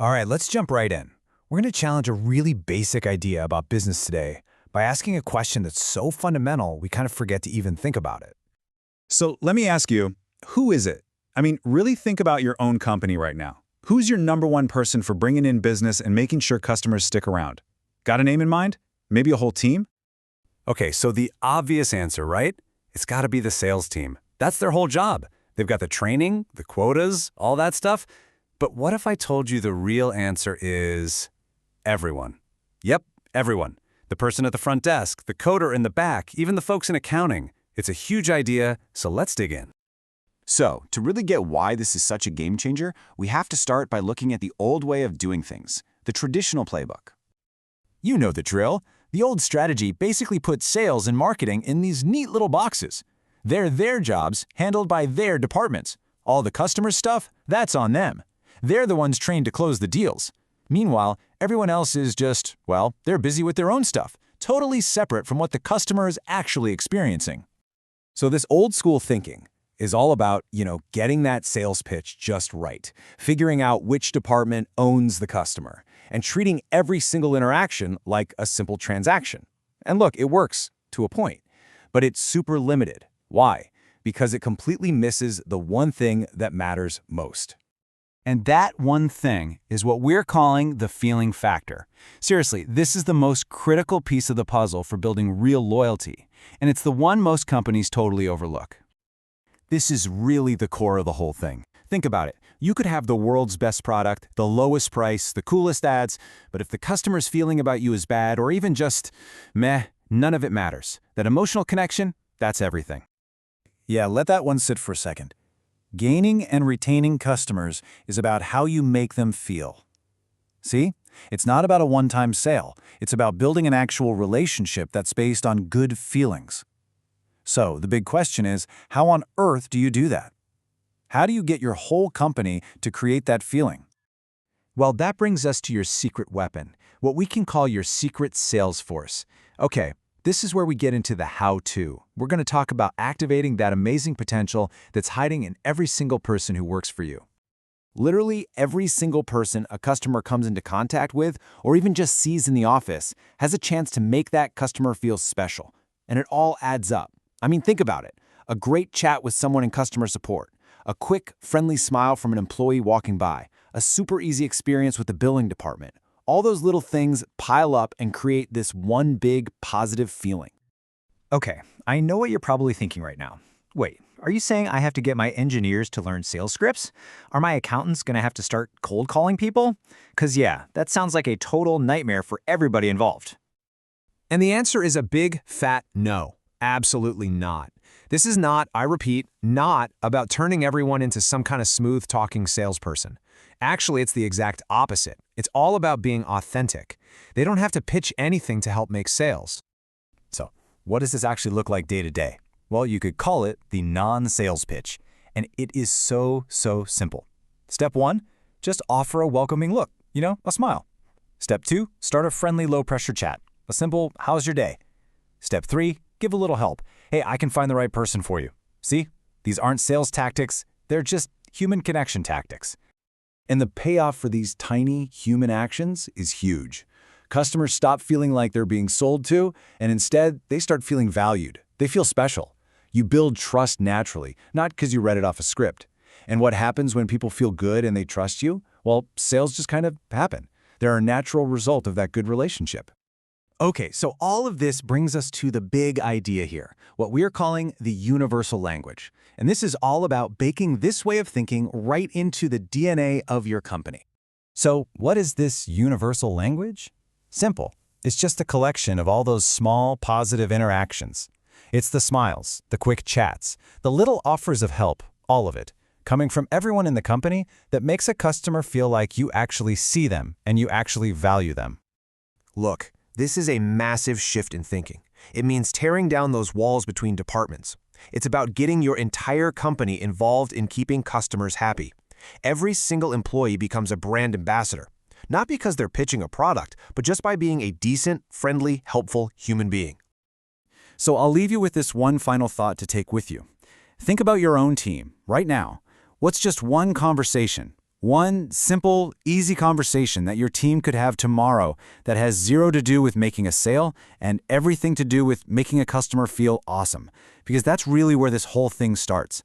All right, let's jump right in. We're going to challenge a really basic idea about business today by asking a question that's so fundamental we kind of forget to even think about it. So let me ask you, who is it? I mean, really think about your own company right now. Who's your number one person for bringing in business and making sure customers stick around? Got a name in mind? Maybe a whole team? Okay, so the obvious answer, right? It's got to be the sales team. That's their whole job. They've got the training, the quotas, all that stuff. But what if I told you the real answer is everyone? Yep, everyone. The person at the front desk, the coder in the back, even the folks in accounting. It's a huge idea, so let's dig in. So, to really get why this is such a game changer, we have to start by looking at the old way of doing things, the traditional playbook. You know the drill. The old strategy basically put sales and marketing in these neat little boxes. They're their jobs, handled by their departments. All the customer stuff, that's on them. They're the ones trained to close the deals. Meanwhile, everyone else is just, well, they're busy with their own stuff, totally separate from what the customer is actually experiencing. So this old school thinking is all about, getting that sales pitch just right, figuring out which department owns the customer, and treating every single interaction like a simple transaction. And look, it works to a point, but it's super limited. Why? Because it completely misses the one thing that matters most. And that one thing is what we're calling the feeling factor. Seriously, this is the most critical piece of the puzzle for building real loyalty, and it's the one most companies totally overlook. This is really the core of the whole thing. Think about it. You could have the world's best product, the lowest price, the coolest ads, but if the customer's feeling about you is bad or even just meh, none of it matters. That emotional connection, that's everything. Yeah, let that one sit for a second. Gaining and retaining customers is about how you make them feel. See? It's not about a one-time sale. It's about building an actual relationship that's based on good feelings. So, the big question is, how on earth do you do that? How do you get your whole company to create that feeling? Well, that brings us to your secret weapon, what we can call your secret sales force. Okay, this is where we get into the how-to. We're going to talk about activating that amazing potential that's hiding in every single person who works for you. Literally every single person a customer comes into contact with or even just sees in the office has a chance to make that customer feel special. And it all adds up. I mean, think about it. A great chat with someone in customer support, a quick, friendly smile from an employee walking by, a super easy experience with the billing department. All those little things pile up and create this one big positive feeling. Okay, I know what you're probably thinking right now. Wait, are you saying I have to get my engineers to learn sales scripts? Are my accountants going to have to start cold calling people? Because yeah, that sounds like a total nightmare for everybody involved. And the answer is a big, fat no. Absolutely not. This is not, I repeat, not about turning everyone into some kind of smooth-talking salesperson. Actually, it's the exact opposite. It's all about being authentic. They don't have to pitch anything to help make sales. So, what does this actually look like day to day? Well, you could call it the non-sales pitch, and it is so simple. Step 1, just offer a welcoming look, a smile. Step 2, start a friendly low-pressure chat. A simple, how's your day? Step 3, give a little help. Hey, I can find the right person for you. See? These aren't sales tactics, they're just human connection tactics. And the payoff for these tiny human actions is huge. Customers stop feeling like they're being sold to, and instead, they start feeling valued. They feel special. You build trust naturally, not because you read it off a script. And what happens when people feel good and they trust you? Well, sales just kind of happen. They're a natural result of that good relationship. Okay, so all of this brings us to the big idea here, what we're calling the universal language. And this is all about baking this way of thinking right into the DNA of your company. So what is this universal language? Simple. It's just a collection of all those small, positive interactions. It's the smiles, the quick chats, the little offers of help, all of it, coming from everyone in the company that makes a customer feel like you actually see them and you actually value them. Look, this is a massive shift in thinking. It means tearing down those walls between departments. It's about getting your entire company involved in keeping customers happy. Every single employee becomes a brand ambassador, not because they're pitching a product, but just by being a decent, friendly, helpful human being. So I'll leave you with this one final thought to take with you. Think about your own team, right now. What's just one conversation, One simple, easy conversation that your team could have tomorrow that has zero to do with making a sale and everything to do with making a customer feel awesome. Because that's really where this whole thing starts.